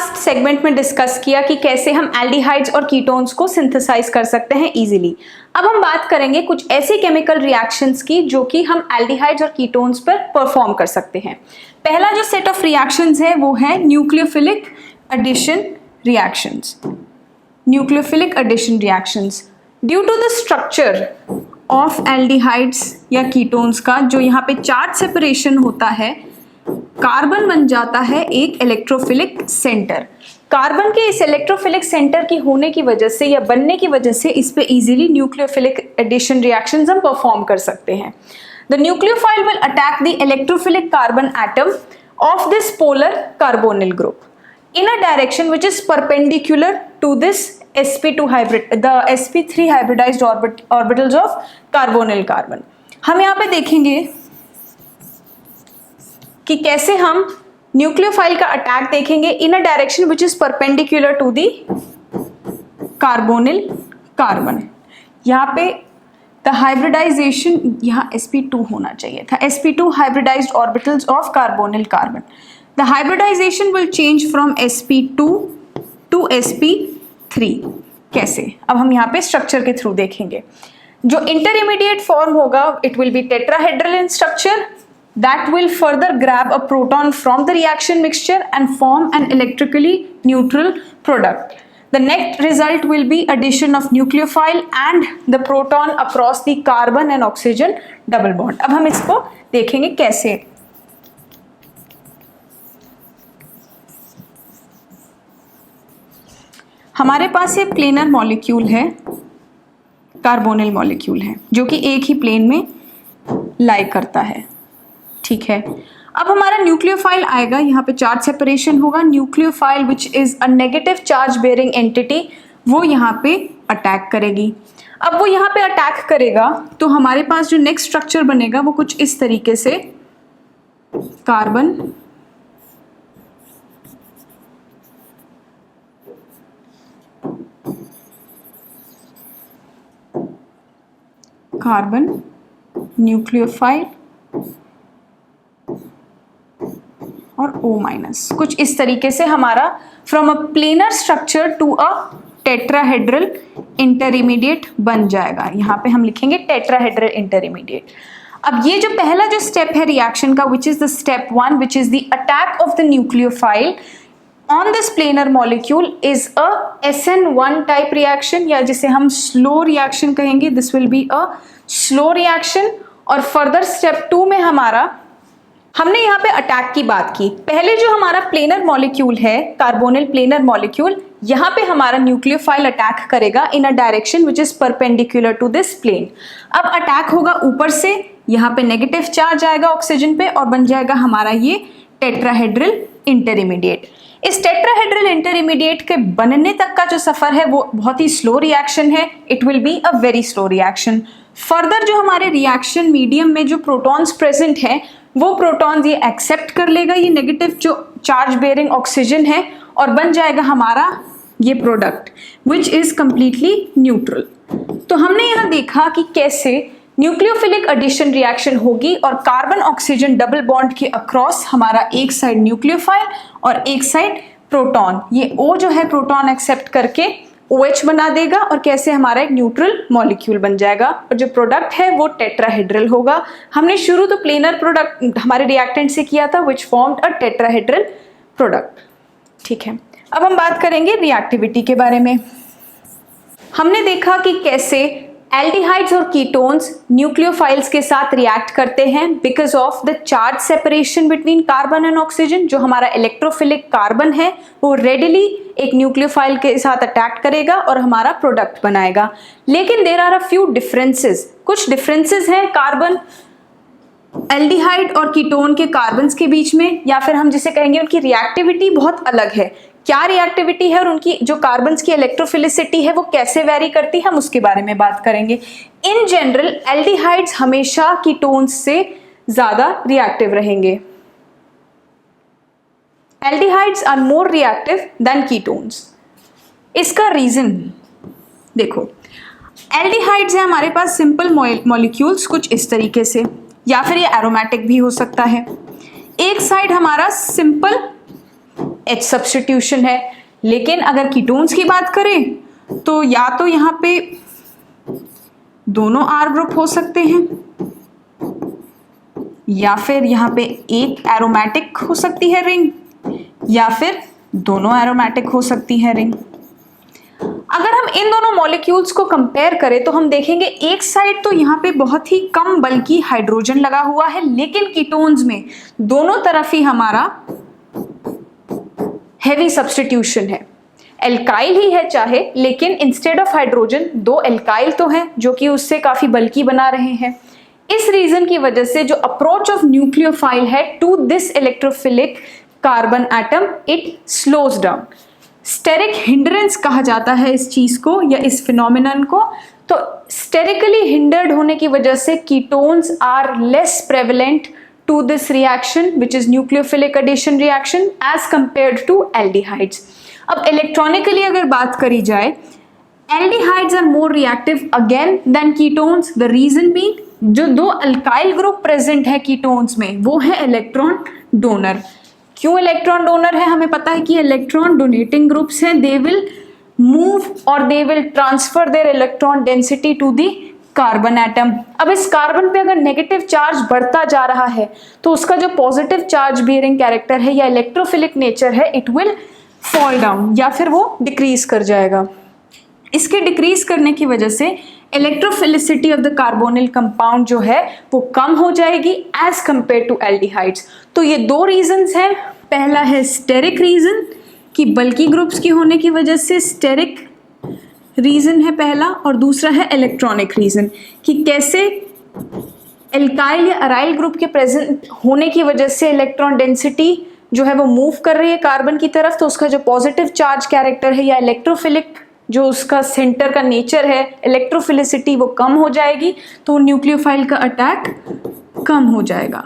Last segment में discuss किया कि कैसे हम एल्डिहाइड्स और कीटोन्स को सिंथेसाइज कर सकते हैं इजीली। अब हम बात करेंगे कुछ ऐसी केमिकल रिएक्शंस की जो कि हम एल्डिहाइड्स और कीटोन्स पर परफॉर्म कर सकते हैं। पहला जो सेट ऑफ रिएक्शंस है वो है nucleophilic addition reactions. Nucleophilic addition reactions due to the structure of aldehydes या कीटोन्स का जो यहाँ पे चार्ज सेपरेशन होता है, कार्बन बन जाता है एक इलेक्ट्रोफिलिक सेंटर। कार्बन के इस इलेक्ट्रोफिलिक सेंटर की होने की वजह से या बनने की वजह से इस पे इजीली न्यूक्लियोफिलिक एडिशन रिएक्शंस हम परफॉर्म कर सकते हैं। The nucleophile will attack the electrophilic carbon atom of this polar carbonyl group in a direction which is perpendicular to this sp2 hybrid, the sp3 hybridized orbitals of carbonyl carbon। हम यहाँ पे देखेंगे कि कैसे हम न्यूक्लियोफाइल का attack देखेंगे in a direction which is perpendicular to the carbonyl carbon. यहाँ पे द हाइब्रिडाइजेशन, यहाँ sp2 होना चाहिए था, sp2 hybridized orbitals of carbonyl carbon। The hybridization will change from sp2 to sp3। कैसे? अब हम यहाँ पे स्ट्रक्चर के थ्रू देखेंगे। जो इंटरमीडिएट फॉर्म होगा it will be tetrahedral in structure that will further grab a proton from the reaction mixture and form an electrically neutral product. The net result will be addition of nucleophile and the proton across the carbon and oxygen double bond। अब हम इसको देखेंगे कैसे। हमारे पास ये planar molecule है, carbonyl molecule है जो कि एक ही प्लेन में लाई करता है, ठीक है। अब हमारा न्यूक्लियोफाइल आएगा, यहाँ पे चार्ज सेपरेशन होगा। Nucleophile which is a negative charge bearing entity वो यहाँ पे अटैक करेगी। अब वो यहाँ पे अटैक करेगा तो हमारे पास जो नेक्स्ट स्ट्रक्चर बनेगा वो कुछ इस तरीके से, कार्बन कार्बन न्यूक्लियोफाइल और O माइनस, कुछ इस तरीके से हमारा from a planar structure to a tetrahedral intermediate बन जाएगा। यहाँ पे हम लिखेंगे टेट्राहेड्रल इंटरमीडिएट। अब ये जो पहला जो स्टेप है रिएक्शन का which is the step 1 which is the attack of the nucleophile on this planar molecule is a SN1 type reaction या जिसे हम स्लो रिएक्शन कहेंगे। This will be a slow reaction. और फर्दर स्टेप 2 में हमारा, हमने यहाँ पे अटैक की बात की, पहले जो हमारा प्लेनर मॉलिक्यूल है कार्बोनिल प्लेनर मॉलिक्यूल, यहाँ पे हमारा न्यूक्लियोफाइल अटैक करेगा in a direction which is perpendicular to this plane. अब अटैक होगा ऊपर से, यहाँ पे नेगेटिव चार्ज आएगा ऑक्सीजन पे और बन जाएगा हमारा ये टेट्राहेड्रल इंटरमीडिएट। इस टेट्राहेड्रल इंटरमीडिएट के बनने तक का जो सफर है वो बहुत ही स्लो रिएक्शन है। It will be a very slow reaction. Further जो हमारे रिएक्शन मीडियम में जो प्रोटॉन्स प्रेजेंट हैं वो प्रोटॉन्स ये एक्सेप्ट कर लेगा ये नेगेटिव जो चार्ज बेयरिंग ऑक्सीजन है और बन जाएगा हमारा ये product which is completely neutral. तो हमने यहाँ देखा कि कैसे न्यूक्लियोफिलिक एडिशन रिएक्शन होगी और कार्बन ऑक्सीजन डबल बॉन्ड के अक्रॉस हमारा एक साइड न्यूक्लियोफाइल और एक साइड प्रोटॉन, ये O जो है प्रोटॉन एक्सेप्ट करके OH बना देगा और कैसे हमारा एक न्यूट्रल मॉलिक्यूल बन जाएगा और जो प्रोडक्ट है वो टेट्राहेड्रल होगा। हमने शुरू तो प्लेनर प्रोडक्ट हमारे रिएक्टेंट से किया था विच फॉर्म्ड अ टेट्राहेड्रल प्रोडक्ट, ठीक है। अब हम बात करेंगे रिएक्टिविटी के बारे में। हमने देखा कि कैसे एल्डिहाइड्स और कीटोन्स न्यूक्लियोफाइल्स के साथ रिएक्ट करते हैं because of the charge separation between carbon and oxygen. जो हमारा इलेक्ट्रोफिलिक कार्बन है वो रेडिली एक न्यूक्लियोफाइल के साथ अटैक करेगा और हमारा प्रोडक्ट बनाएगा। लेकिन there are a few differences, कुछ डिफरेंसेस हैं कार्बन एल्डिहाइड और कीटोन के कार्बन्स के बीच में, या फिर हम जिसे कहेंगे उनकी रिएक्टिविटी बहुत अलग है। क्या रिएक्टिविटी है और उनकी जो कार्बन्स की इलेक्ट्रोफिलिसिटी है वो कैसे वेरी करती है, हम उसके बारे में बात करेंगे। इन जनरल एल्डिहाइड्स हमेशा कीटोन्स से ज्यादा रिएक्टिव रहेंगे। Aldehydes are more reactive than ketones. इसका रीजन देखो, एल्डिहाइड्स है हमारे पास सिंपल मॉलिक्यूल्स कुछ इस तरीके से, या फिर ये एरोमेटिक भी हो सकता है। एक साइड हमारा सिंपल H सब्स्टिट्यूशन है। लेकिन अगर कीटोन्स की बात करें तो या तो यहाँ पे दोनों R ग्रुप हो सकते हैं या फिर यहाँ पे एक एरोमेटिक हो सकती है रिंग या फिर दोनों एरोमेटिक हो सकती है रिंग। अगर हम इन दोनों मॉलिक्यूल्स को कंपेयर करें तो हम देखेंगे एक साइड तो यहाँ पे बहुत ही कम बल्कि हाइड्रोजन लगा हुआ है, लेकिन कीटोन्स में दोनों तरफ ही हमारा हेवी सब्स्टिट्यूशन है। एल्काइल ही है चाहे, लेकिन इंस्टेड ऑफ हाइड्रोजन दो एल्काइल तो हैं जो कि उससे काफी बल्कि बना रहे हैं। इस रीजन की वजह से जो अप्रोच ऑफ न्यूक्लियोफाइल है to this electrophilic carbon atom, it slows down. Steric hindrance कहा जाता है इस चीज को या इस फिनोमिनन को। तो स्टेरिकली हिंडर्ड होने की वजह से ketones are less prevalent to this reaction which is nucleophilic addition reaction as compared to aldehydes. अब इलेक्ट्रॉनिकली अगर बात करी जाए, aldehydes are more reactive again than ketones. The reason being जो दो अल्काइल ग्रुप प्रेजेंट है कीटोन्स में वो है इलेक्ट्रॉन डोनर। क्यों इलेक्ट्रॉन डोनर है? हमें पता है कि इलेक्ट्रॉन डोनेटिंग ग्रुप्स हैं, दे विल मूव और they will transfer their electron density to the carbon atom. अब इस कार्बन पे अगर नेगेटिव चार्ज बढ़ता जा रहा है तो उसका जो पॉजिटिव चार्ज बियरिंग कैरेक्टर है या इलेक्ट्रोफिलिक नेचर है, इट विल फॉल डाउन या फिर वो डिक्रीज कर जाएगा। इसके डिक्रीज करने की वजह से electrophilicity of the carbonyl compound जो है वो कम हो जाएगी एज कंपेयर टू एल्डिहाइड्स। तो ये दो रीजंस हैं। पहला है स्टेरिक रीजन कि बल्कि ग्रुप्स की होने की वजह से स्टेरिक रीजन है पहला, और दूसरा है इलेक्ट्रॉनिक रीजन कि कैसे एल्काइल या अराइल ग्रुप के प्रेजेंट होने की वजह से इलेक्ट्रॉन डेंसिटी जो है वो मूव कर रही है कार्बन की तरफ, तो उसका जो पॉजिटिव चार्ज कैरेक्टर है या इलेक्ट्रोफिलिक जो उसका सेंटर का नेचर है, इलेक्ट्रोफिलिसिटी वो कम हो जाएगी, तो न्यूक्लियोफाइल का अटैक कम हो जाएगा।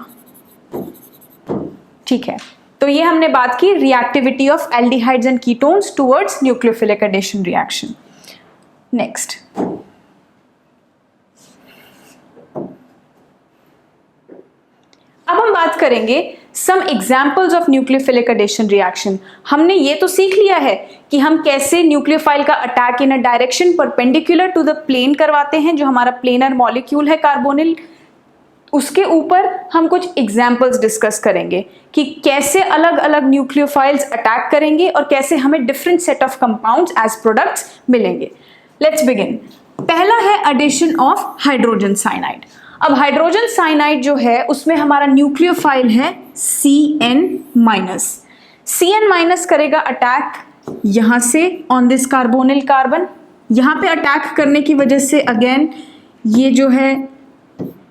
ठीक है, तो ये हमने बात की reactivity of aldehydes and ketones towards nucleophilic addition reaction. Next, अब हम बात करेंगे some examples of nucleophilic addition reaction. हमने ये तो सीख लिया है कि हम कैसे न्यूक्लियोफाइल का attack in a direction perpendicular to the plane करवाते हैं, जो हमारा प्लेनर मॉलिक्यूल है कार्बोनिल। उसके ऊपर हम कुछ एग्जाम्पल्स डिस्कस करेंगे कि कैसे अलग अलग न्यूक्लियोफाइल्स अटैक करेंगे और कैसे हमें different set of compounds as products मिलेंगे। Let's begin. पहला है एडिशन ऑफ हाइड्रोजन साइनाइड। अब हाइड्रोजन साइनाइड जो है उसमें हमारा न्यूक्लियोफाइल है CN-। CN- करेगा अटैक यहां से ऑन दिस कार्बोनिल कार्बन। यहां पे अटैक करने की वजह से अगेन ये जो है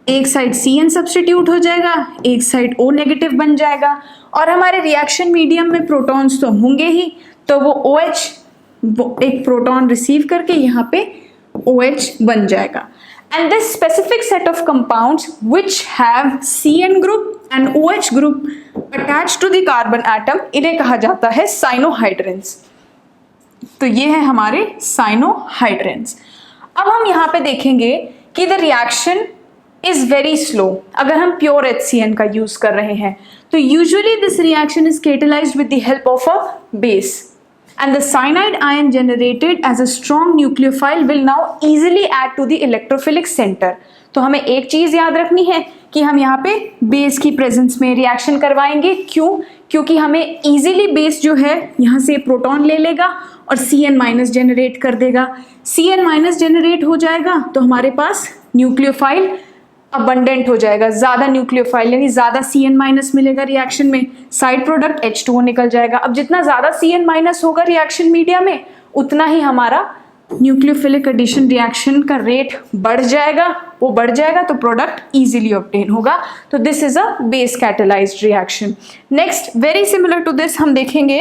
एक साइड CN सब्स्टिट्यूट हो जाएगा, एक साइड O नेगेटिव बन जाएगा, और हमारे रिएक्शन मीडियम में प्रोटॉन्स तो होंगे ही, तो वो OH वो एक प्रोटॉन रिसीव करके यहाँ पे OH बन जाएगा। And this specific set of compounds which have CN group and OH group attached to the carbon atom, इन्हें कहा जाता है साइनोहाइड्रेंस। तो ये है हमारे साइनोहाइड्रेंस। अब हम यहाँ पे देखेंगे कि the reaction is very slow. अगर हम प्योर HCN का यूज कर रहे हैं तो usually this reaction is catalysed with the help of a base, and the cyanide ion generated as a strong nucleophile will now easily add to the electrophilic center। तो हमें एक चीज याद रखनी है कि हम यहाँ पे बेस की प्रेजेंस में रिएक्शन करवाएंगे। क्यों? क्योंकि हमें इजीली बेस जो है यहाँ से प्रोटॉन ले लेगा और CN- जनरेट कर देगा। CN- जनरेट हो जाएगा तो हमारे पास न्यूक्लियोफाइल अबंडेंट हो जाएगा, ज्यादा न्यूक्लियोफाइल यानी ज्यादा CN- मिलेगा रिएक्शन में, साइड प्रोडक्ट H2O निकल जाएगा। अब जितना ज्यादा CN- होगा रिएक्शन मीडिया में उतना ही हमारा न्यूक्लियोफिलिक एडिशन रिएक्शन का रेट बढ़ जाएगा, वो बढ़ जाएगा तो प्रोडक्ट इजीली ऑब्टेन होगा। तो this is a base catalysed reaction. Next, very similar to this हम देखेंगे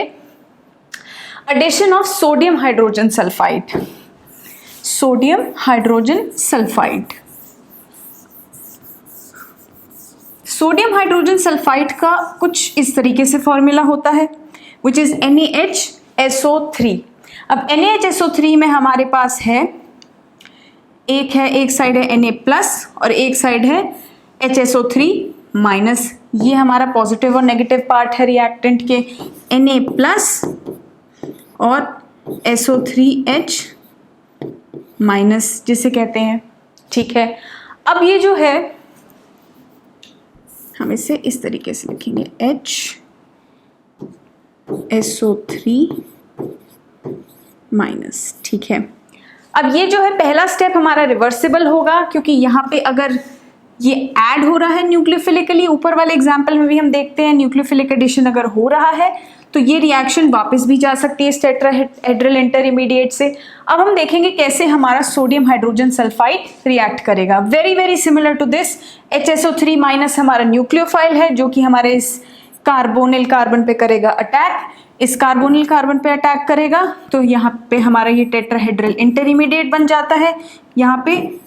addition of sodium hydrogen sulphide. Sodium hydrogen sulphide, sodium hydrogen sulphide का कुछ इस तरीके से फॉर्मूला होता है विच इज NaHSO3। अब NaHSO3 में हमारे पास है एक साइड है Na+ और एक साइड है HSO3-। ये हमारा पॉजिटिव और नेगेटिव पार्ट है रिएक्टेंट के, Na प्लस और SO3H माइनस जिसे कहते हैं। ठीक है, अब ये जो है हम इसे इस तरीके से लिखेंगे HSO3 माइनस। ठीक है, अब ये जो है पहला स्टेप हमारा रिवर्सिबल होगा, क्योंकि यहाँ पे अगर ये ऐड हो रहा है न्यूक्लियोफिलिकली, ऊपर वाले एग्जाम्पल में भी हम देखते हैं न्यूक्लियोफिलिक एडिशन अगर हो रहा है तो ये रिएक्शन वापस भी जा सकती है इस टेट्राहेड्रल इंटरमीडिएट से। अब हम देखेंगे कैसे हमारा सोडियम हाइड्रोजन सल्फाइड रिएक्ट करेगा। Very very similar to this, HSO3 minus हमारा न्यूक्लियोफाइल है जो कि हमारे इस कार्बोनिल कार्बन पे करेगा अटैक, इस कार्बोनिल कार्बन पे अटैक करेगा, तो यहाँ पे हमारा ये टेट्राहेड्रल इंटरमीडिएट बन जाता है। यहाँ पे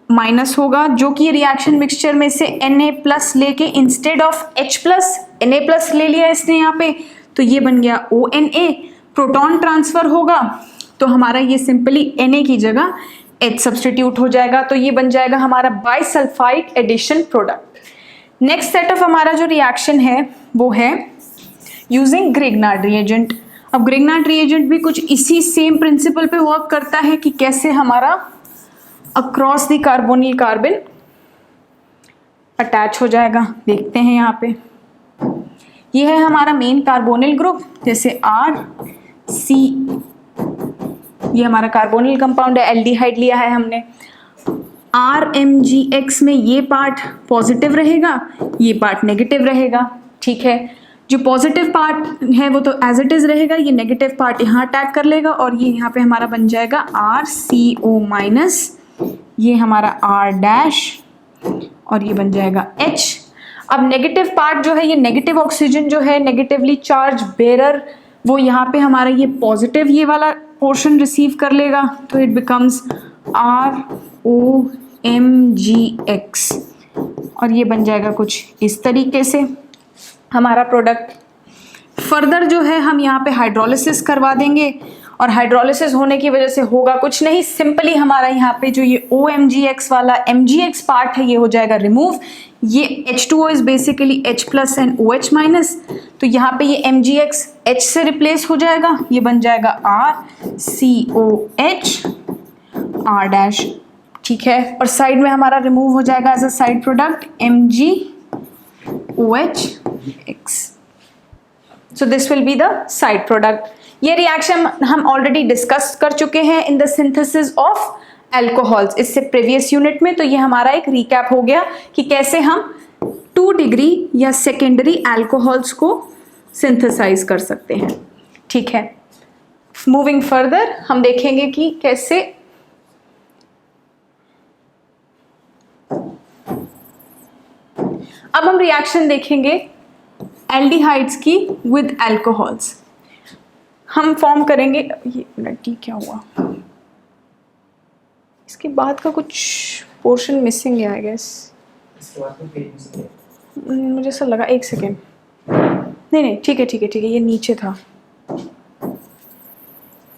माइनस होगा जो कि रिएक्शन मिक्सचर में से Na प्लस लेके instead of H plus Na plus ले लिया इसने यहाँ पे, तो ये बन गया ONA। प्रोटॉन ट्रांसफर होगा तो हमारा ये सिंपली Na की जगह H सब्सटीट्यूट हो जाएगा, तो ये बन जाएगा हमारा bisulphide addition product. Next set of हमारा जो रिएक्शन है वो है यूजिंग ग्रिग्नार्ड रिएजेंट। अब ग्रिग्नार्ड रिएजेंट भी कुछ इसी सेम प्रिंसिपल पे वर्क करता है कि कैसे हमारा across the carbonyl carbon attach हो जाएगा। देखते हैं यहाँ पे, ये है हमारा मेन कार्बोनिल ग्रुप, जैसे RC, ये हमारा कार्बोनिल कंपाउंड है, एल्डिहाइड लिया है हमने। RMGX में ये पार्ट पॉजिटिव रहेगा, ये पार्ट नेगेटिव रहेगा। ठीक है, जो पॉजिटिव पार्ट है वो तो एज इट इज रहेगा, ये नेगेटिव पार्ट यहाँ अटैक कर लेगा और ये यहाँ पे हमारा बन जाएगा RCO माइनस, ये हमारा R डैश और ये बन जाएगा H। अब नेगेटिव पार्ट जो है, ये नेगेटिव ऑक्सीजन जो है, नेगेटिवली चार्ज बेरर, वो यहाँ पे हमारा ये पॉजिटिव ये वाला पोर्शन रिसीव कर लेगा, तो इट बिकम्स ROMGX और ये बन जाएगा कुछ इस तरीके से हमारा प्रोडक्ट। फर्दर जो है हम यहाँ पे हाइड्रोलिसिस करवा देंगे और हाइड्रोलिसिस होने की वजह से होगा कुछ नहीं, सिंपली हमारा यहाँ पे जो ये OMGX वाला MGX पार्ट है ये हो जाएगा रिमूव। ये H2O is basically H plus and OH minus, तो यहाँ पे ये MGX H से रिप्लेस हो जाएगा, ये बन जाएगा RCOH R डैश। ठीक है, और साइड में हमारा रिमूव हो जाएगा as a side product MgOH(X). So this will be the side product. ये रिएक्शन हम ऑलरेडी डिस्कस कर चुके हैं in the synthesis of alcohols इससे प्रीवियस यूनिट में, तो ये हमारा एक रिकैप हो गया कि कैसे हम 2 डिग्री या सेकेंडरी एल्कोहल्स को सिंथेसाइज कर सकते हैं। ठीक है, मूविंग फर्दर हम देखेंगे कि कैसे अब हम रिएक्शन देखेंगे एल्डिहाइड्स की विद एल्कोहल्स। हम फॉर्म करेंगे, ये मिनट क्या हुआ, इसके बाद का कुछ पोर्शन मिसिंग है आई गेस, मुझे ऐसा लगा। एक सेकेंड, नहीं ठीक है ये नीचे था।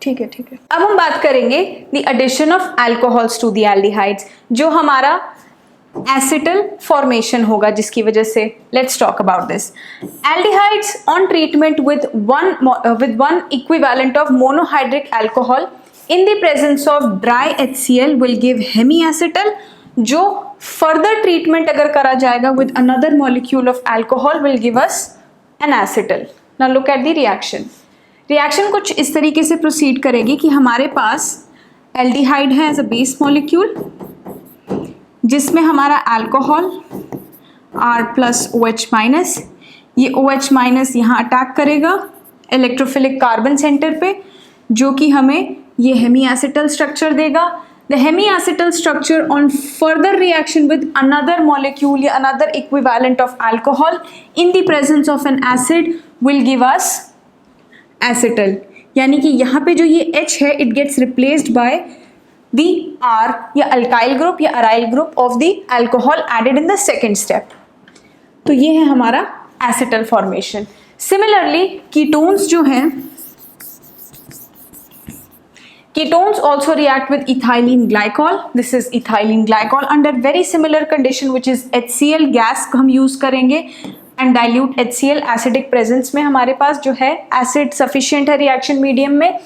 ठीक है, अब हम बात करेंगे the addition of alcohols to the aldehydes, जो हमारा एसिटल फॉर्मेशन होगा जिसकी वजह से let's talk about this. Aldehydes on treatment with one equivalent of monohydric alcohol in the presence of dry HCl will give hemiacetal, जो further treatment अगर करा जाएगा with another molecule of alcohol will give us an acetal. Now look at the reaction. Reaction कुछ इस तरीके से proceed करेगी कि हमारे पास aldehyde है as a base molecule जिसमें हमारा alcohol R plus OH minus, ये OH minus यहाँ अटैक करेगा इलेक्ट्रोफिलिक कार्बन सेंटर पे, जो कि हमें ये हेमीएसिटल स्ट्रक्चर देगा। The hemiacetal structure on further reaction with another molecule या another equivalent of alcohol in the presence of an acid will give us acetal, यानी कि यहाँ पे जो ये H है it gets replaced by the R या अल्काइल ग्रुप या aryl group of the alcohol added in the second step. तो ये है हमारा एसिटल फॉर्मेशन। सिमिलरली कीटोन्स जो हैं, ketones also react with ethylene glycol. This is ethylene glycol under very similar condition which is HCl gas हम use करेंगे and dilute HCl acidic presence में हमारे पास जो है एसिड सफिशिएंट है रिएक्शन मीडियम में,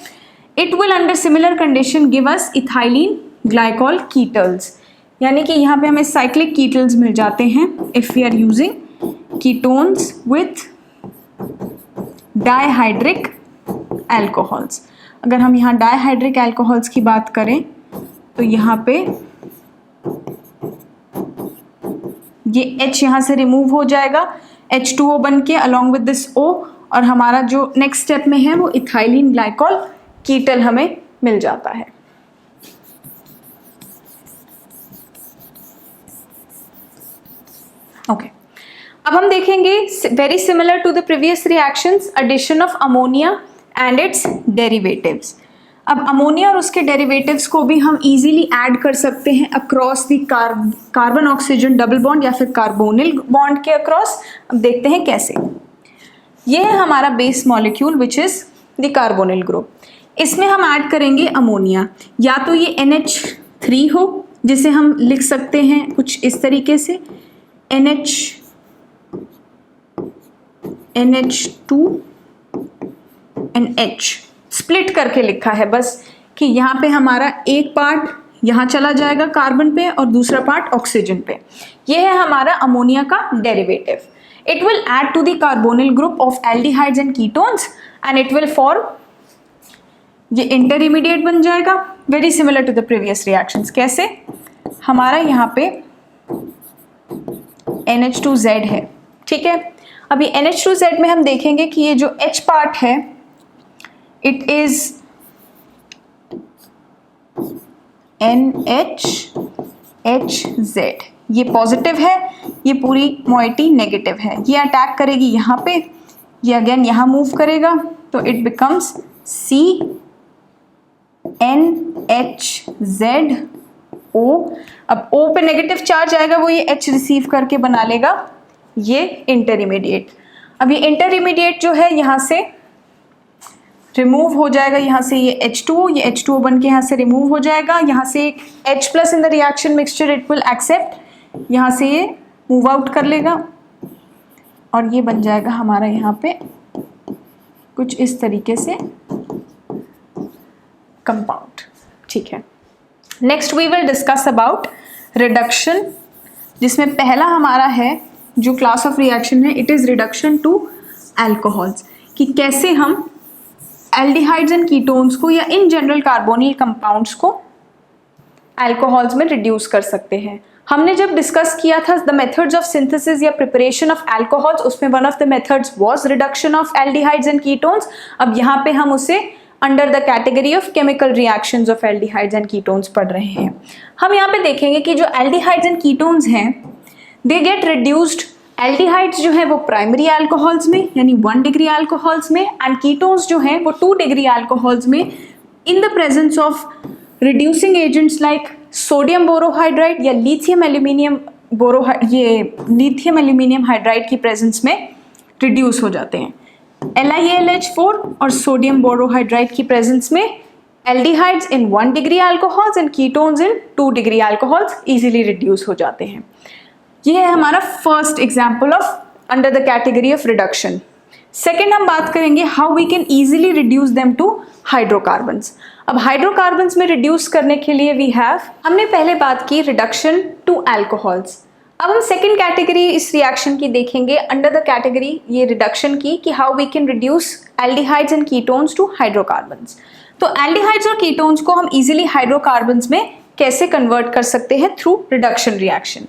it will under similar condition give us ethylene glycol ketals, यानी कि यहाँ पे हमें साइक्लिक कीटल्स मिल जाते हैं if we are using ketones with dihydric alcohols. अगर हम यहाँ डाइहाइड्रिक एल्कोहल्स की बात करें तो यहाँ पे ये H यहाँ से रिमूव हो जाएगा, H2O बन के अलॉन्ग विद दिस O, और हमारा जो नेक्स्ट स्टेप में है वो इथाइलिन ग्लाइकॉल कीटल हमें मिल जाता है। ओके, अब हम देखेंगे very similar to the previous reactions, addition of ammonia and its derivatives. अब अमोनिया और उसके डेरिवेटिव्स को भी हम इजीली ऐड कर सकते हैं across the carbon oxygen double bond या फिर कार्बोनिल बॉन्ड के अक्रॉस। अब देखते हैं कैसे। ये है हमारा base molecule which is the carbonyl group. इसमें हम ऐड करेंगे अमोनिया, या तो ये NH3 हो जिसे हम लिख सकते हैं कुछ इस तरीके से NH2 एंड H स्प्लिट करके लिखा है बस कि यहाँ पे हमारा एक पार्ट यहाँ चला जाएगा कार्बन पे और दूसरा पार्ट ऑक्सीजन पे। ये है हमारा अमोनिया का derivative. It will add to the carbonyl group of aldehydes and ketones and it will form, ये इंटरमीडिएट बन जाएगा very similar to the previous reactions. कैसे? हमारा यहाँ पे NH2Z है, ठीक है। अभी NH2Z में हम देखेंगे कि ये जो H पार्ट है इट इज NHHZ, ये पॉजिटिव है, ये पूरी मोइटी नेगेटिव है। ये अटैक करेगी यहाँ पे, ये अगेन यहाँ मूव करेगा तो इट बिकम्स CNHZO। अब O पे नेगेटिव चार्ज आएगा, वो ये H रिसीव करके बना लेगा ये इंटरमीडिएट। अब ये इंटरमीडिएट जो है यहाँ से रिमूव हो जाएगा, यहाँ से ये H2O, ये H2O बन के यहाँ से रिमूव हो जाएगा। यहाँ से एक H plus in the reaction mixture it will accept, यहाँ से ये मूव आउट कर लेगा और ये बन जाएगा हमारा यहाँ पे कुछ इस तरीके से कंपाउंड, ठीक है। Next we will discuss about reduction, जिसमें पहला हमारा है जो क्लास ऑफ रिएक्शन है it is reduction to alcohols, कि कैसे हम एल्डिहाइड्स एंड कीटोन्स को या इन जनरल कार्बोनिल कंपाउंड्स को अल्कोहल्स में रिड्यूस कर सकते हैं। हमने जब डिस्कस किया था द मेथड्स ऑफ सिंथेसिस या प्रिपरेशन ऑफ अल्कोहल्स, उसमें one of the methods was reduction of aldehydes and ketones. अब यहाँ पे हम उसे under the category of chemical reactions of aldehydes and ketones पढ़ रहे हैं। हम यहाँ पे देखेंगे कि जो एल्डिहाइड्स एंड कीटोन्स हैं दे गेट रिड्यूस्ड, एल्डिहाइड्स जो है वो प्राइमरी अल्कोहल्स में यानी 1 डिग्री अल्कोहल्स में, एंड कीटोन्स जो हैं वो 2 डिग्री अल्कोहल्स में इन the presence of reducing agents like sodium borohydride या लिथियम एल्यूमिनियम हाइड्राइड की प्रेजेंस में रिड्यूस हो जाते हैं। LiAlH4 और सोडियम बोरोहाइड्राइड की प्रेजेंस में aldehydes in 1 degree alcohols and ketones in 2 degree alcohols easily reduce हो जाते हैं। ये है हमारा first example of under the category of reduction. Second हम बात करेंगे how we can easily reduce them to hydrocarbons. अब हाइड्रोकार्बन्स में रिड्यूस करने के लिए हमने पहले बात की रिडक्शन टू अल्कोहल्स। अब हम सेकेंड कैटेगरी इस रिएक्शन की देखेंगे अंडर द कैटेगरी ये रिडक्शन की, कि how we can reduce aldehydes and ketones to hydrocarbons. तो एल्डिहाइड्स और कीटोन्स को हम इजीली हाइड्रोकार्बन्स में कैसे कन्वर्ट कर सकते हैं? Through reduction reaction.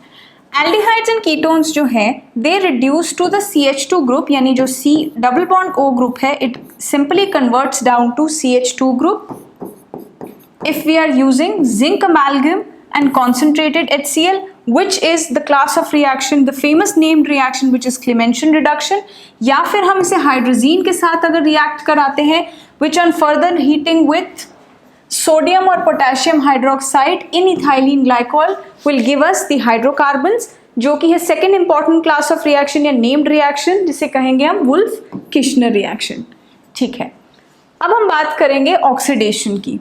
Aldehydes and ketones जो हैं they reduce to the CH2 group, यानी जो C double bond O group है it simply converts down to CH2 group if we are using zinc amalgam and concentrated HCl, which is the class of reaction, the famous named reaction which is Clemmenschen reduction, या फिर हम इसे hydrazine के साथ अगर react कराते हैं which on further heating with sodium or potassium hydroxide in ethylene glycol will give us the hydrocarbons, जो कि है second important class of reaction या नेम्ड रिएक्शन जिसे कहेंगे हम वुल्फ किश्नर रिएक्शन, ठीक है। अब हम बात करेंगे ऑक्सीडेशन की।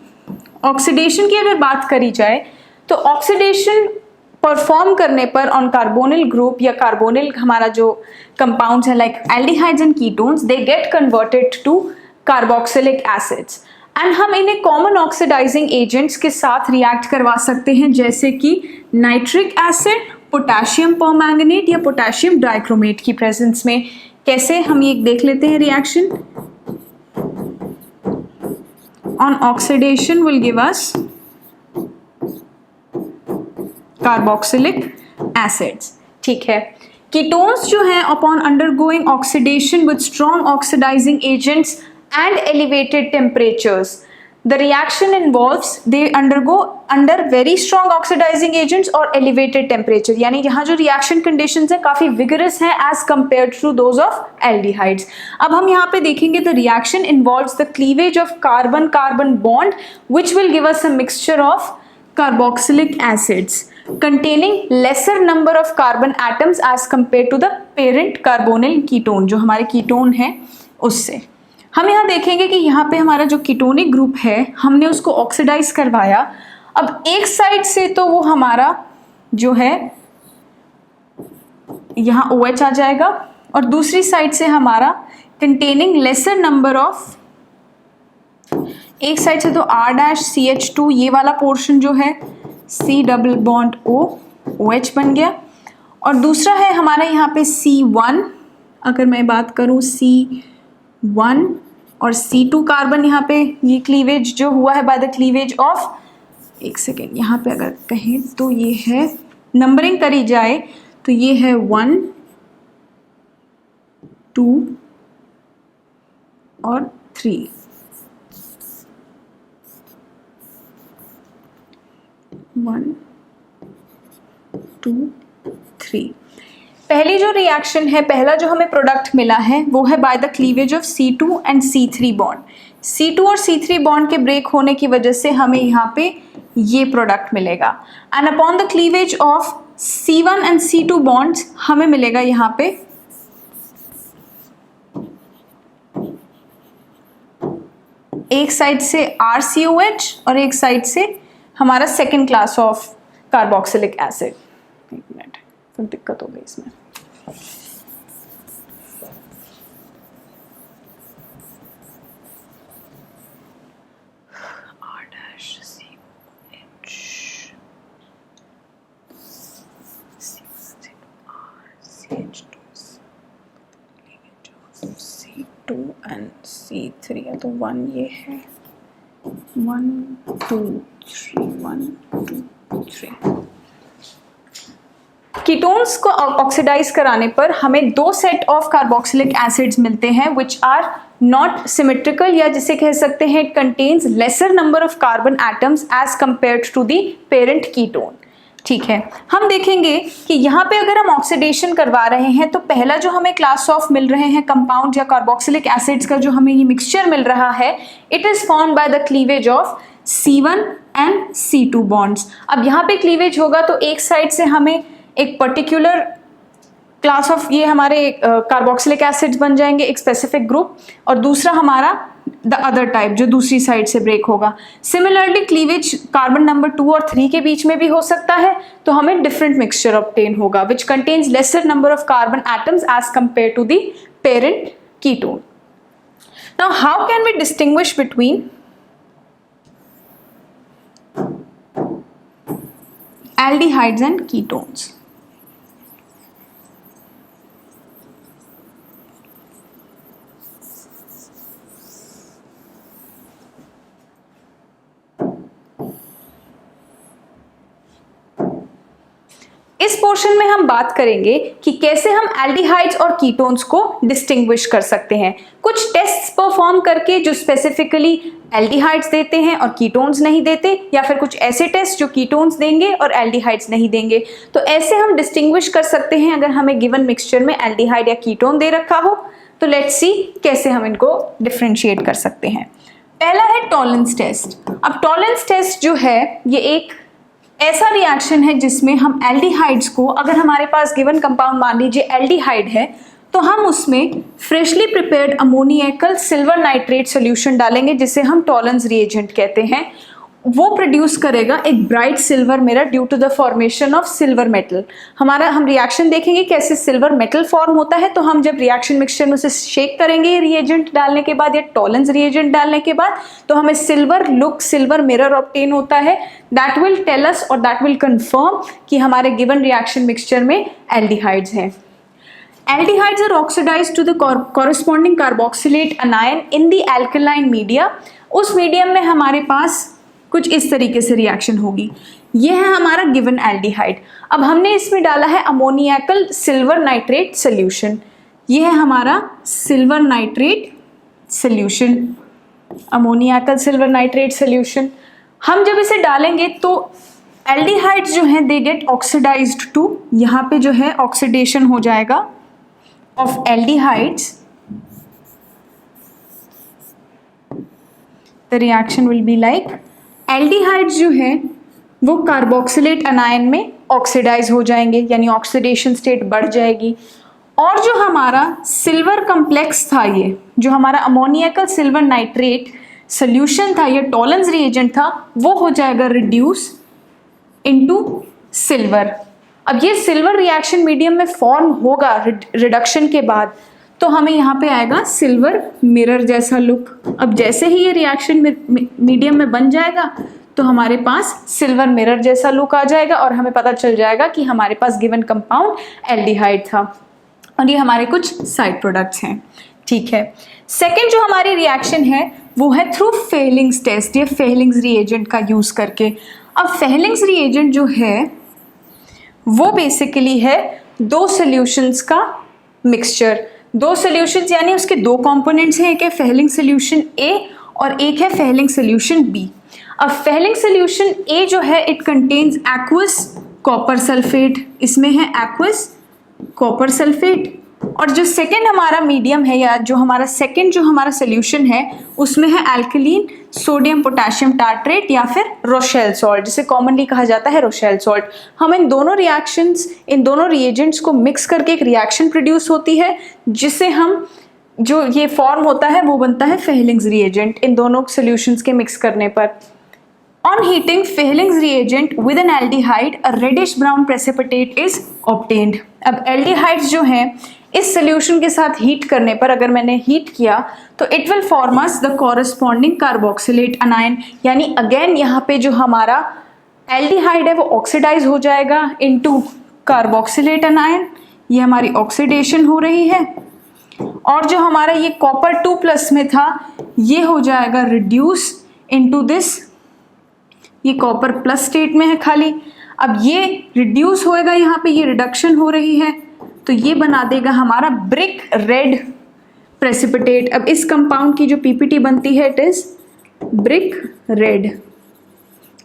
ऑक्सीडेशन की अगर बात करी जाए तो ऑक्सीडेशन परफॉर्म करने पर ऑन कार्बोनिल ग्रुप या कार्बोनिल हमारा जो कंपाउंड्स है like aldehydes and ketones, they get converted to carboxylic acids and हम इन्हें कॉमन ऑक्सीडाइजिंग एजेंट्स के साथ रिएक्ट करवा सकते हैं, जैसे कि नाइट्रिक एसिड, पोटेशियम परमैंगनेट या पोटेशियम डाइक्रोमेट की प्रेजेंस में। कैसे, हम ये देख लेते हैं reaction. On oxidation will give us carboxylic acids. ठीक है, कीटोन्स जो हैं upon undergoing oxidation with strong oxidising agents and elevated temperatures, the reaction involves they undergo under very strong oxidizing agents or elevated temperature, यानी यहाँ जो reaction conditions हैं काफ़ी vigorous हैं as compared to those of aldehydes। अब हम यहाँ पे देखेंगे the reaction involves the cleavage of carbon-carbon bond which will give us a mixture of carboxylic acids containing lesser number of carbon atoms as compared to the parent carbonyl ketone, जो हमारे ketone है उससे। हम यहाँ देखेंगे कि यहाँ पे हमारा जो कीटोनिक ग्रुप है हमने उसको ऑक्सीडाइज करवाया। अब एक साइड से तो वो हमारा जो है यहाँ OH आ जाएगा और दूसरी साइड से हमारा कंटेनिंग लेसर नंबर ऑफ, एक साइड से तो R-CH2 ये वाला पोर्शन जो है C double bond O OH बन गया, और दूसरा है हमारा यहाँ पे C1, अगर मैं बात करूँ C1 और C2 कार्बन, यहाँ पे ये क्लीवेज जो हुआ है बाय द क्लीवेज ऑफ, एक सेकेंड यहाँ पे अगर कहें तो ये है, नंबरिंग करी जाए तो ये है 1 2 और 3। 1 2 3। पहली जो रिएक्शन है, पहला जो हमें प्रोडक्ट मिला है वो है by the cleavage of C2 and C3 bond. C2 और C3 बॉन्ड के ब्रेक होने की वजह से हमें यहाँ पे ये प्रोडक्ट मिलेगा and upon the cleavage of C1 and C2 bonds हमें मिलेगा यहाँ पे एक साइड से RCOH और एक साइड से हमारा second class of carboxylic acid. एक मिनट, तो दिक्कत हो गई इसमें। C2 एंड C3 तो 1 ये है 1 2 3 1 2 3। कीटोन्स को ऑक्सीडाइज कराने पर हमें दो सेट ऑफ कार्बोक्सिलिक एसिड्स मिलते हैं विच आर नॉट सिमेट्रिकल, या जिसे कह सकते हैं it contains lesser number of carbon atoms as compared to the parent ketone. ठीक है, हम देखेंगे कि यहाँ पे अगर हम ऑक्सीडेशन करवा रहे हैं तो पहला जो हमें क्लास ऑफ मिल रहे हैं कंपाउंड या कार्बोक्सिलिक एसिड्स का जो हमें ये मिक्सचर मिल रहा है, it is formed by the cleavage of C1 and C2 bonds. अब यहाँ पे क्लीवेज होगा तो एक साइड से हमें एक पर्टिकुलर क्लास ऑफ ये हमारे कार्बोक्सिलिक एसिड्स बन जाएंगे, एक स्पेसिफिक ग्रुप, और दूसरा हमारा द अदर टाइप जो दूसरी साइड से ब्रेक होगा। सिमिलरली क्लीवेज कार्बन नंबर 2 और 3 के बीच में भी हो सकता है, तो हमें डिफरेंट मिक्सचर ऑब्टेन होगा which contains lesser number of carbon atoms as compare to the parent ketone. Now how can we distinguish between aldehydes and ketones? इस पोर्शन में हम बात करेंगे कि कैसे हम एल्डिहाइड्स और कीटोन्स को डिस्टिंग्विश कर सकते हैं, कुछ टेस्ट्स परफॉर्म करके जो स्पेसिफिकली एल्डिहाइड्स देते हैं और कीटोन्स नहीं देते, या फिर कुछ ऐसे टेस्ट जो कीटोन्स देंगे और एल्डिहाइड्स नहीं देंगे। तो ऐसे हम डिस्टिंग्विश कर सकते हैं अगर हमें गिवन मिक्सचर में एल्डिहाइड या कीटोन दे रखा हो। तो लेट्स सी कैसे हम इनको डिफ्रेंशिएट कर सकते हैं। पहला है टॉलरेंस टेस्ट। अब टॉलरेंस टेस्ट जो है ये एक ऐसा रिएक्शन है जिसमें हम एल्डिहाइड्स को, अगर हमारे पास गिवन कंपाउंड मान लीजिए एल्डिहाइड है, तो हम उसमें freshly prepared ammoniacal silver nitrate solution डालेंगे जिसे हम टॉलरेंस रिएजेंट कहते हैं। वो प्रोड्यूस करेगा एक bright silver mirror due to the formation of silver metal. हम रिएक्शन देखेंगे कैसे सिल्वर मेटल फॉर्म होता है। तो हम जब रिएक्शन मिक्सचर में उसे शेक करेंगे रिएजेंट डालने के बाद या टॉलेंस रिएजेंट डालने के बाद, तो हमें silver look, silver mirror obtain होता है। दैट विल टेल अस और दैट विल कंफर्म कि हमारे गिवन रिएक्शन मिक्सचर में एल्डिहाइड्स हैं। Aldehydes are oxidized to the corresponding carboxylate anion in the alkaline media। उस मीडियम में हमारे पास कुछ इस तरीके से रिएक्शन होगी। ये है हमारा गिवन एल्डिहाइड। अब हमने इसमें डाला है अमोनियाकल सिल्वर नाइट्रेट सोल्यूशन। ये है हमारा silver nitrate solution, अमोनियाकल silver nitrate solution. हम जब इसे डालेंगे तो एल्डिहाइड्स जो हैं दे गेट ऑक्सीडाइज्ड टू, यहाँ पे जो है ऑक्सीडेशन हो जाएगा of aldehydes। the reaction will be like aldehydes जो है वो कार्बोक्सिलेट अनायन में ऑक्सीडाइज हो जाएंगे, यानी ऑक्सीडेशन स्टेट बढ़ जाएगी। और जो हमारा सिल्वर कम्प्लेक्स था, ये जो हमारा अमोनियाकल सिल्वर नाइट्रेट सोल्यूशन था, ये टॉलेंस रिएजेंट था, वो हो जाएगा रिड्यूस इनटू सिल्वर। अब ये सिल्वर रिएक्शन मीडियम में फॉर्म होगा रिडक्शन के बाद, तो हमें यहाँ पे आएगा सिल्वर मिरर जैसा लुक। अब जैसे ही ये रिएक्शन मीडियम में बन जाएगा तो हमारे पास सिल्वर मिरर जैसा लुक आ जाएगा और हमें पता चल जाएगा कि हमारे पास गिवन कंपाउंड एल्डिहाइड था। और ये हमारे कुछ साइड प्रोडक्ट्स हैं, ठीक है। सेकेंड जो हमारी रिएक्शन है वो है थ्रू फेलिंग्स टेस्ट, ये फेलिंग्स रिएजेंट का यूज करके। अब फेलिंग्स रिएजेंट जो है वो बेसिकली है दो सॉल्यूशंस का मिक्सचर। दो सॉल्यूशंस यानी उसके दो कंपोनेंट्स हैं, एक है फेलिंग सॉल्यूशन ए और एक है फेलिंग सॉल्यूशन बी। अब फेलिंग सॉल्यूशन ए जो है it contains aqueous copper sulphate, इसमें है एक्वस कॉपर सल्फेट। और जो सेकेंड हमारा मीडियम है या जो हमारा सेकेंड जो हमारा सोल्यूशन है उसमें है एल्कलीन सोडियम पोटेशियम टार्ट्रेट या फिर रोशेल सॉल्ट, जिसे कॉमनली कहा जाता है रोशेल सॉल्ट। हम इन दोनों रिएक्शंस, इन दोनों रिएजेंट्स को मिक्स करके एक रिएक्शन प्रोड्यूस होती है, जिसे हम जो ये फॉर्म होता है वो बनता है फेलिंग्स रिएजेंट इन दोनों सोल्यूशंस के मिक्स करने पर। On heating Fehling's reagent with an aldehyde, a reddish brown precipitate is obtained। अब aldehydes जो हैं इस solution के साथ heat करने पर, अगर मैंने heat किया तो it will form us the corresponding carboxylate anion, यानी again यहाँ पे जो हमारा aldehyde है वो oxidize हो जाएगा into carboxylate anion। ये हमारी oxidation हो रही है। और जो हमारा ये copper 2+ में था ये हो जाएगा reduce into this, ये कॉपर प्लस स्टेट में है खाली। अब ये रिड्यूस होएगा, यहाँ पे ये रिडक्शन हो रही है तो ये बना देगा हमारा ब्रिक रेड प्रेसिपिटेट। अब इस कंपाउंड की जो पीपीटी बनती है इट इज ब्रिक रेड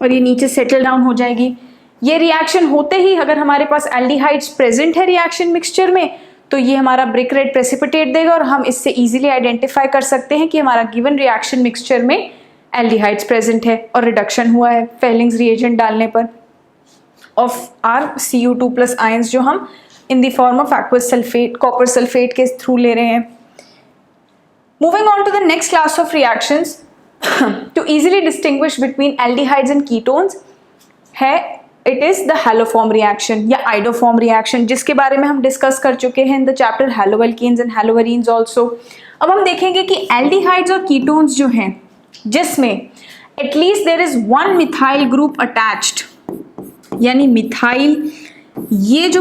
और ये नीचे सेटल डाउन हो जाएगी। ये रिएक्शन होते ही अगर हमारे पास एल्डिहाइड्स प्रेजेंट है रिएक्शन मिक्सचर में तो ये हमारा ब्रिक रेड प्रेसिपिटेट देगा और हम इससे इजीली आइडेंटिफाई कर सकते हैं कि हमारा गिवन रिएक्शन मिक्सचर में एल्डिहाइड्स प्रेजेंट है और रिडक्शन हुआ है फेलिंग्स रिएजेंट डालने पर ऑफ आर Cu2+ आयंस, जो हम in the form of aqueous sulphate copper sulphate के थ्रू ले रहे हैं। Moving on to the next class of reactions to easily distinguish between aldehydes and ketones है it is the haloform reaction या iodoform reaction, जिसके बारे में हम डिस्कस कर चुके हैं in the chapter haloalkenes and haloarenes also. अब हम देखेंगे कि एल्डिहाइड्स और कीटोन्स जो हैं जिसमें at least there is one methyl group attached, यानी मिथाइल ये जो